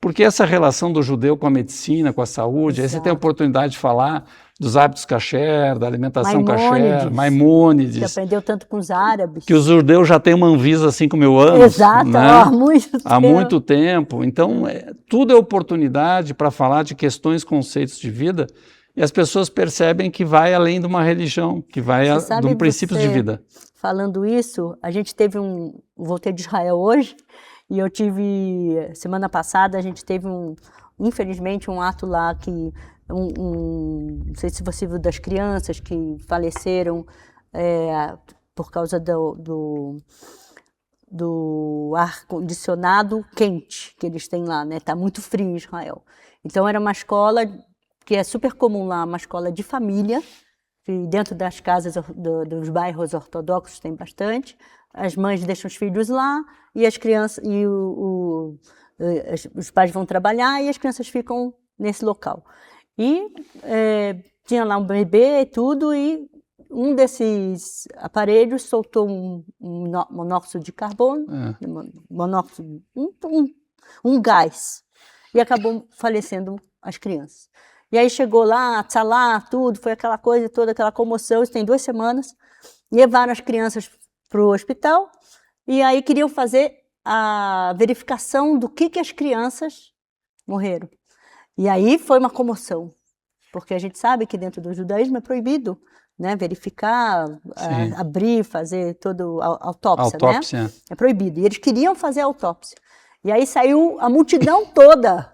por que essa relação do judeu com a medicina, com a saúde. Aí você tem a oportunidade de falar dos hábitos kasher, da alimentação kasher, Maimônides. Que aprendeu tanto com os árabes. Que os judeus já têm uma Anvisa há 5.000 anos. Exato, né? Há muito tempo. Então, tudo é oportunidade para falar de questões, conceitos de vida, e as pessoas percebem que vai além de uma religião, que vai de um princípio de vida. Falando isso, a gente teve voltei de Israel hoje, e eu tive, semana passada, a gente teve infelizmente, um ato lá que não sei se você viu, das crianças que faleceram por causa do ar-condicionado quente que eles têm lá, né? Tá muito frio em Israel. Então era uma escola que é super comum lá, uma escola de família, que dentro das casas dos bairros ortodoxos tem bastante. As mães deixam os filhos lá e as crianças os pais vão trabalhar e as crianças ficam nesse local. E tinha lá um bebê e tudo, e um desses aparelhos soltou um monóxido de carbono, um gás, e acabou falecendo as crianças. E aí chegou lá, tsalá, tudo, foi aquela coisa toda, aquela comoção, isso tem 2 semanas, levaram as crianças para o hospital, e aí queriam fazer a verificação do que as crianças morreram. E aí foi uma comoção, porque a gente sabe que dentro do judaísmo é proibido, né, verificar, abrir, fazer toda a autópsia, né? É proibido. E eles queriam fazer a autópsia. E aí saiu a multidão toda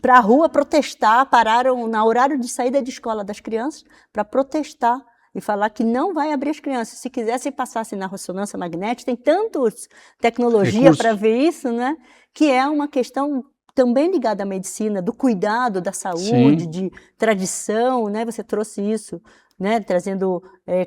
para a rua protestar, pararam no horário de saída de escola das crianças para protestar e falar que não vai abrir as crianças. Se quisessem passassem na ressonância magnética, tem tantos tecnologia para ver isso, né? Que é uma questão também ligada à medicina, do cuidado da saúde, de tradição, né? Você trouxe isso, né? Trazendo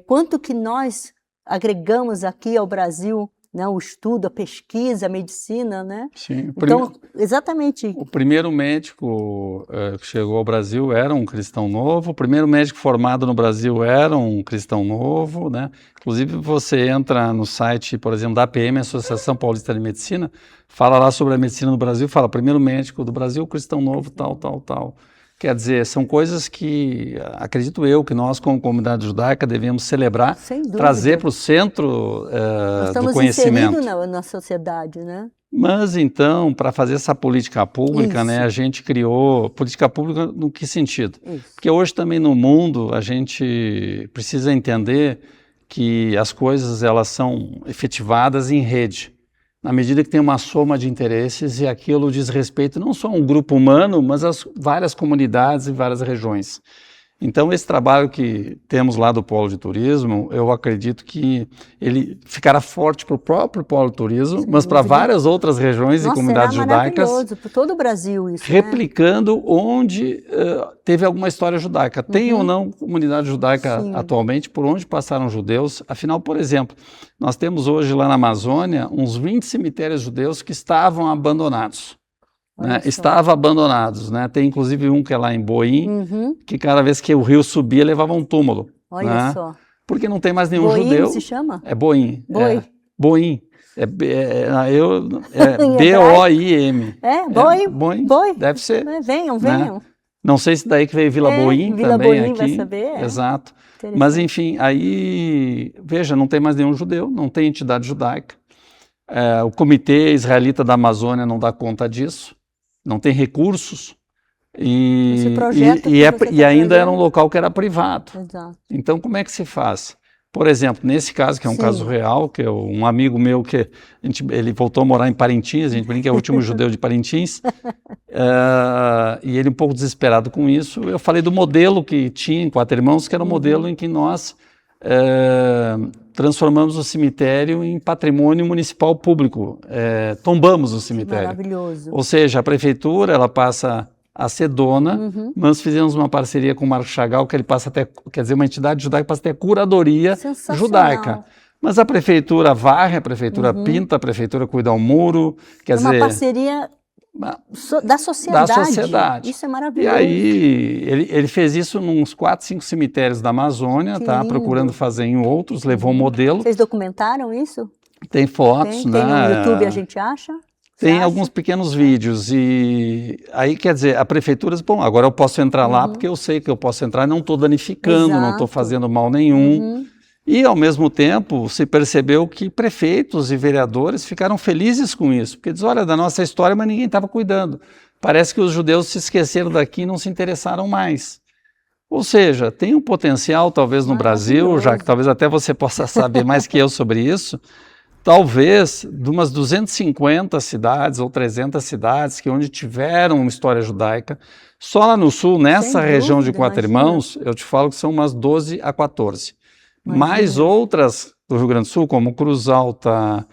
quanto que nós agregamos aqui ao Brasil, né, o estudo, a pesquisa, a medicina, né? Sim. Então, exatamente. O primeiro médico que chegou ao Brasil era um cristão novo, o primeiro médico formado no Brasil era um cristão novo, né? Inclusive, você entra no site, por exemplo, da APM, Associação Paulista de Medicina, fala lá sobre a medicina no Brasil, fala, primeiro médico do Brasil, cristão novo, tal. Quer dizer, são coisas que, acredito eu, que nós, como comunidade judaica, devemos celebrar, trazer para o centro do conhecimento. Nós estamos inseridos na sociedade, né? Mas, então, para fazer essa política pública, né, a gente criou... Política pública no que sentido? Porque hoje também no mundo a gente precisa entender que as coisas elas são efetivadas em rede. Na medida que tem uma soma de interesses e aquilo diz respeito não só a um grupo humano, mas às várias comunidades e várias regiões. Então, esse trabalho que temos lá do Polo de Turismo, eu acredito que ele ficará forte para o próprio Polo de Turismo, mas para várias outras regiões e comunidades judaicas. Para todo o Brasil isso, replicando onde teve alguma história judaica. Tem ou não comunidade judaica atualmente, por onde passaram judeus. Afinal, por exemplo, nós temos hoje lá na Amazônia uns 20 cemitérios judeus que estavam abandonados. Né, estavam abandonados, né? Tem inclusive um que é lá em Boim, que cada vez que o rio subia levava um túmulo. Olha só. Porque não tem mais nenhum Boim judeu. Se chama? É Boim. Boim. B-O-I-M. Boim. Deve ser. Venham. Né? Não sei se daí que veio Vila Boim Vila também Boim aqui. vai saber. Exato. Mas enfim, aí, veja, não tem mais nenhum judeu, não tem entidade judaica. O Comitê Israelita da Amazônia não dá conta disso. Não tem recursos e ainda era um local que era privado. Exato. Então, como é que se faz? Por exemplo, nesse caso, que é um caso real, que é um amigo meu que ele voltou a morar em Parintins, a gente brinca que é o último judeu de Parintins, e ele um pouco desesperado com isso, eu falei do modelo que tinha em Quatro Irmãos, que era um modelo em que nós transformamos o cemitério em patrimônio municipal público, tombamos o cemitério. Maravilhoso. Ou seja, a prefeitura ela passa a ser dona, nós fizemos uma parceria com o Marco Chagall, que ele passa até, quer dizer, uma entidade judaica passa até curadoria judaica. Mas a prefeitura varre, a prefeitura pinta, a prefeitura cuida ao muro, quer dizer... uma parceria da sociedade. Da sociedade. Isso é maravilhoso. E aí, ele fez isso nos 4, 5 cemitérios da Amazônia, tá? Procurando fazer em outros, levou um modelo. Vocês documentaram isso? Tem fotos, né? Tem no YouTube, a gente acha? Tem alguns pequenos vídeos e aí, quer dizer, a prefeitura diz, bom, agora eu posso entrar lá porque eu sei que eu posso entrar, não estou danificando, não estou fazendo mal nenhum. E, ao mesmo tempo, se percebeu que prefeitos e vereadores ficaram felizes com isso, porque diz, olha, da nossa história, mas ninguém estava cuidando. Parece que os judeus se esqueceram daqui e não se interessaram mais. Ou seja, tem um potencial, talvez, no Brasil, já que talvez até você possa saber mais que eu sobre isso, talvez de umas 250 cidades ou 300 cidades que onde tiveram uma história judaica, só lá no sul, nessa região de Quatro Irmãos, eu te falo que são umas 12 a 14. Mais outras do Rio Grande do Sul, como Cruz Alta,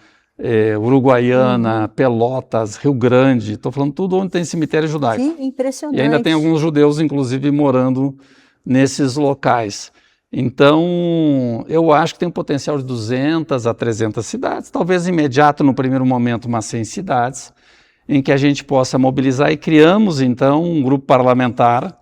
Uruguaiana, Pelotas, Rio Grande, estou falando tudo onde tem cemitério judaico. Que impressionante. E ainda tem alguns judeus, inclusive, morando nesses locais. Então, eu acho que tem um potencial de 200 a 300 cidades, talvez imediato no primeiro momento umas 100 cidades, em que a gente possa mobilizar e criamos, então, um grupo parlamentar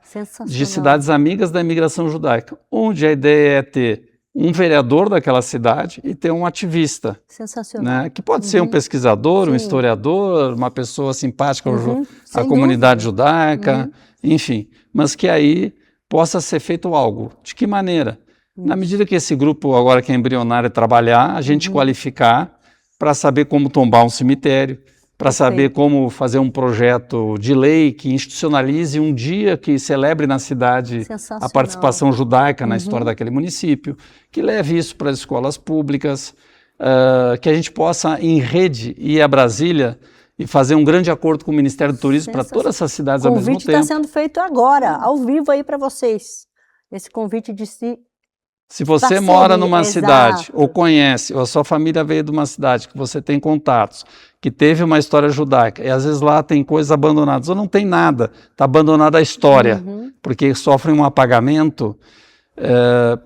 de cidades amigas da imigração judaica, onde a ideia é ter um vereador daquela cidade e ter um ativista, Sensacional. né? Que pode ser um pesquisador, um Sim. historiador, uma pessoa simpática à Sem comunidade dúvida. judaica, enfim, mas que aí possa ser feito algo. De que maneira? Na medida que esse grupo, agora que é embrionário, trabalhar, a gente qualificar para saber como tombar um cemitério, para saber como fazer um projeto de lei que institucionalize um dia que celebre na cidade a participação judaica na história daquele município, que leve isso para as escolas públicas, que a gente possa, em rede, ir a Brasília e fazer um grande acordo com o Ministério do Turismo para todas essas cidades ao mesmo tempo. O convite está sendo feito agora, ao vivo aí para vocês. Esse convite de se você mora numa cidade, ou conhece, ou a sua família veio de uma cidade que você tem contatos, que teve uma história judaica, e às vezes lá tem coisas abandonadas, ou não tem nada, está abandonada a história, porque sofrem um apagamento,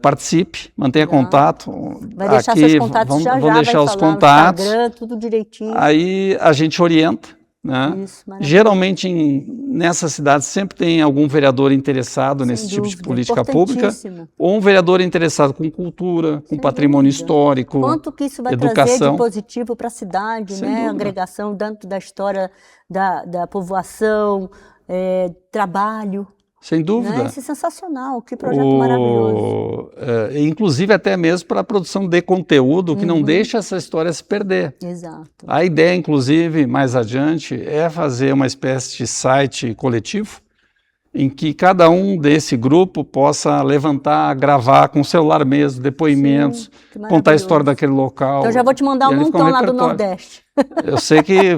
participe, mantenha contato. Vai deixar aqui, seus contatos vamos deixar os contatos, Instagram, tudo direitinho. Aí a gente orienta. Né? Isso, geralmente nessas cidades sempre tem algum vereador interessado nesse tipo de política pública, ou um vereador interessado com cultura, com patrimônio histórico, quanto que isso vai educação. trazer de positivo para a cidade, né? Agregação dentro da história da povoação, trabalho. Sem dúvida. Né? Isso é sensacional, que projeto maravilhoso. Inclusive até mesmo para a produção de conteúdo que não deixa essa história se perder. Exato. A ideia, inclusive, mais adiante, é fazer uma espécie de site coletivo em que cada um desse grupo possa levantar, gravar com o celular mesmo, depoimentos, contar a história daquele local. Então já vou te mandar um montão lá do Nordeste. Eu sei que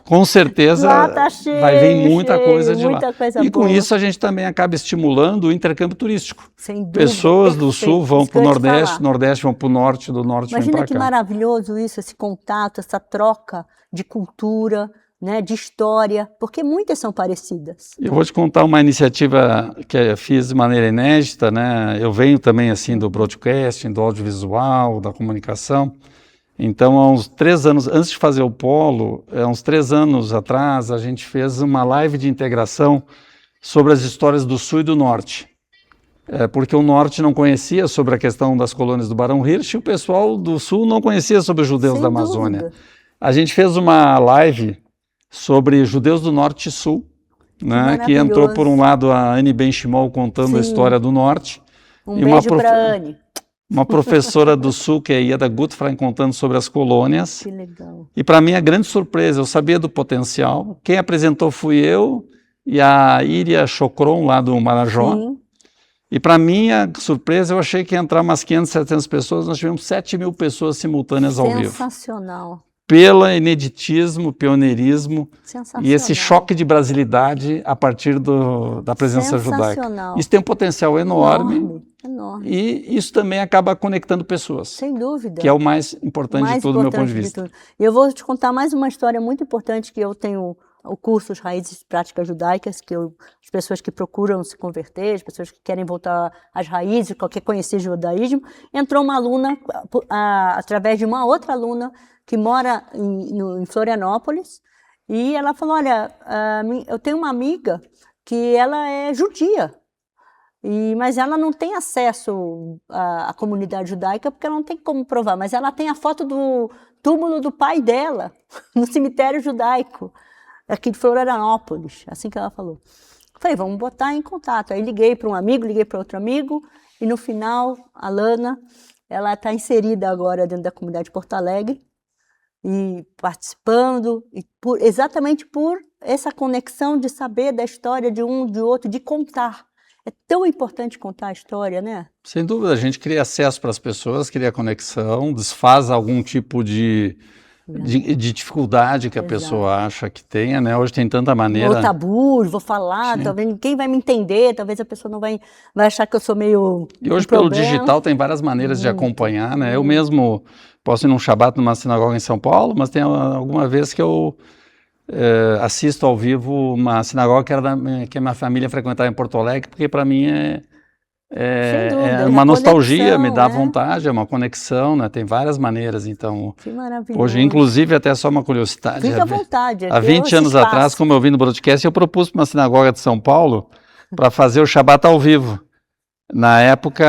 com certeza tá cheio, vai vir muita coisa de lá. E com boa. isso a gente também acaba estimulando o intercâmbio turístico. Sem dúvida. Pessoas do sul vão para o Nordeste, Nordeste vão para o Norte, do Norte vão para cá. Imagina que maravilhoso isso, esse contato, essa troca de cultura, né, de história, porque muitas são parecidas. Eu vou te contar uma iniciativa que eu fiz de maneira inédita, né? Eu venho também assim do broadcasting, do audiovisual, da comunicação. Então, há uns 3 anos, antes de fazer o polo, há uns 3 anos atrás, a gente fez uma live de integração sobre as histórias do Sul e do Norte. Porque o Norte não conhecia sobre a questão das colônias do Barão Hirsch e o pessoal do Sul não conhecia sobre os judeus da Amazônia. A gente fez uma live sobre judeus do Norte e Sul, né, que entrou por um lado a Anne Benchimol contando a história do Norte. Um beijo para Anne. Uma professora do Sul, que é a Ieda Gutfrein, contando sobre as colônias. Que legal. E para mim a grande surpresa, eu sabia do potencial. Quem apresentou fui eu e a Iria Chocron, lá do Marajó. Sim. E para minha surpresa, eu achei que ia entrar umas 500, 700 pessoas, nós tivemos 7.000 pessoas simultâneas ao vivo. Sensacional. Pelo ineditismo, pioneirismo e esse choque de brasilidade a partir da presença judaica. Isso tem um potencial enorme. E isso também acaba conectando pessoas. Sem dúvida. Que é o mais importante de tudo, do meu ponto de vista. E eu vou te contar mais uma história muito importante que eu tenho o curso As Raízes e Práticas Judaicas, que as pessoas que procuram se converter, as pessoas que querem voltar às raízes, que quer conhecer judaísmo, entrou uma aluna, através de uma outra aluna, que mora em Florianópolis, e ela falou, olha, eu tenho uma amiga que ela é judia, mas ela não tem acesso à comunidade judaica porque ela não tem como provar, mas ela tem a foto do túmulo do pai dela no cemitério judaico, aqui de Florianópolis, assim que ela falou. Falei, vamos botar em contato. Aí liguei para um amigo, liguei para outro amigo, e no final, a Lana, ela está inserida agora dentro da comunidade de Porto Alegre, e participando, exatamente por essa conexão de saber da história de um, de outro, de contar. É tão importante contar a história, né? Sem dúvida, a gente cria acesso para as pessoas, cria conexão, desfaz algum tipo de dificuldade que a pessoa acha que tenha, né? Hoje tem tanta maneira... Ou tabu, vou falar, talvez quem vai me entender, talvez a pessoa não vai achar que eu sou meio... E hoje pelo digital tem várias maneiras de acompanhar, né? Eu mesmo posso ir num Shabbat numa sinagoga em São Paulo, mas tem alguma vez que eu assisto ao vivo uma sinagoga que a minha família frequentava em Porto Alegre, porque para mim é uma nostalgia, me dá vontade, é uma conexão, né? Tem várias maneiras, então... Que maravilhoso. Hoje, inclusive, até só uma curiosidade. Fica à vontade. Há 20 anos atrás, como eu vi no broadcast, eu propus para uma sinagoga de São Paulo para fazer o Shabbat ao vivo. Na época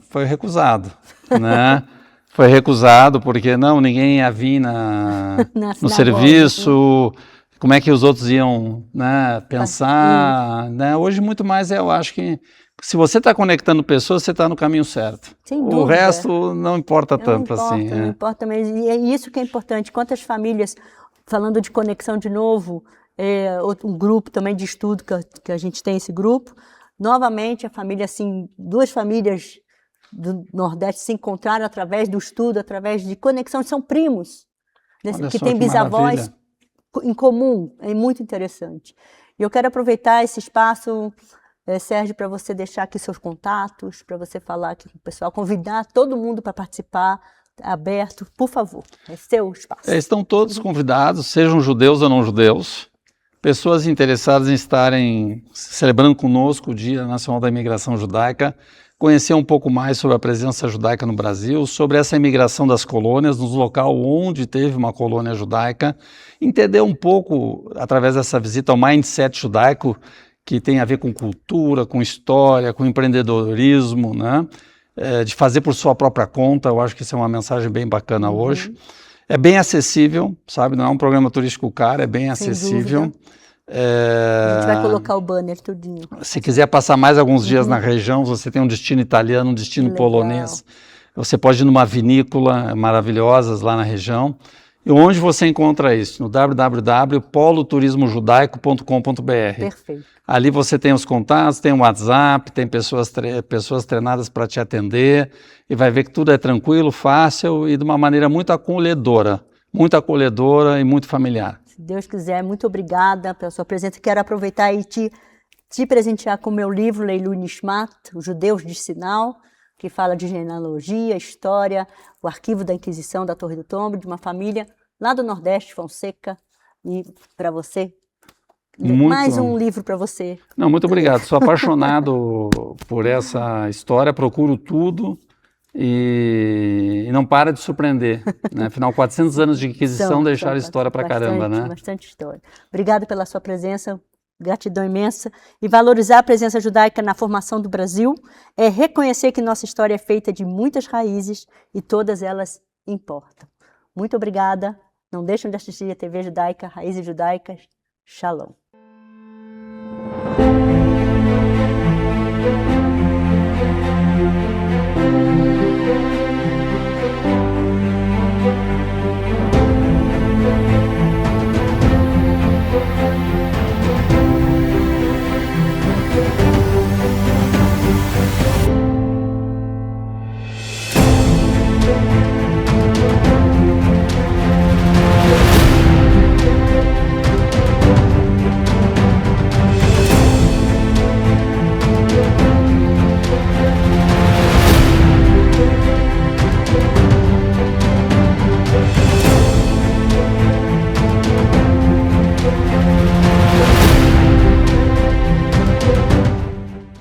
foi recusado, né? Foi recusado porque ninguém ia vir no serviço, como é que os outros iam, né, pensar, né? Hoje muito mais eu acho que se você está conectando pessoas, você está no caminho certo. Sem O dúvida. resto não importa tanto assim. Não importa mesmo. E é isso que é importante. Quantas famílias, falando de conexão de novo, um grupo também de estudo que a gente tem esse grupo, novamente a família, assim, 2 famílias do Nordeste se encontraram através do estudo, através de conexão, são primos, que têm bisavós em comum, é muito interessante. E eu quero aproveitar esse espaço, Sérgio, para você deixar aqui seus contatos, para você falar aqui com o pessoal, convidar todo mundo para participar, aberto, por favor, é seu espaço. Estão todos convidados, sejam judeus ou não judeus, pessoas interessadas em estarem celebrando conosco o Dia Nacional da Imigração Judaica, conhecer um pouco mais sobre a presença judaica no Brasil, sobre essa imigração das colônias, nos local onde teve uma colônia judaica, entender um pouco, através dessa visita, o mindset judaico, que tem a ver com cultura, com história, com empreendedorismo, né? De fazer por sua própria conta. Eu acho que isso é uma mensagem bem bacana hoje. É bem acessível, sabe? Não é um programa turístico caro, é bem acessível. A gente vai colocar o banner tudinho. Se quiser passar mais alguns dias na região, você tem um destino italiano, um destino polonês. Você pode ir numa vinícola maravilhosas lá na região. E onde você encontra isso? No www.poloturismojudaico.com.br. Perfeito. Ali você tem os contatos, tem o WhatsApp, tem pessoas treinadas para te atender e vai ver que tudo é tranquilo, fácil e de uma maneira muito acolhedora e muito familiar. Se Deus quiser, muito obrigada pela sua presença. Quero aproveitar e te presentear com o meu livro, Leilui Nishmat, Os Judeus de Sinal, que fala de genealogia, história, o arquivo da Inquisição da Torre do Tombo, de uma família lá do Nordeste, Fonseca, e para você, mais um livro para você. Não, muito obrigado, sou apaixonado por essa história, procuro tudo e não para de surpreender, né? Afinal, 400 anos de Inquisição deixaram história para caramba, né? Bastante história. Obrigada pela sua presença. Gratidão imensa. E valorizar a presença judaica na formação do Brasil é reconhecer que nossa história é feita de muitas raízes e todas elas importam. Muito obrigada. Não deixem de assistir a TV Judaica, Raízes Judaicas. Shalom.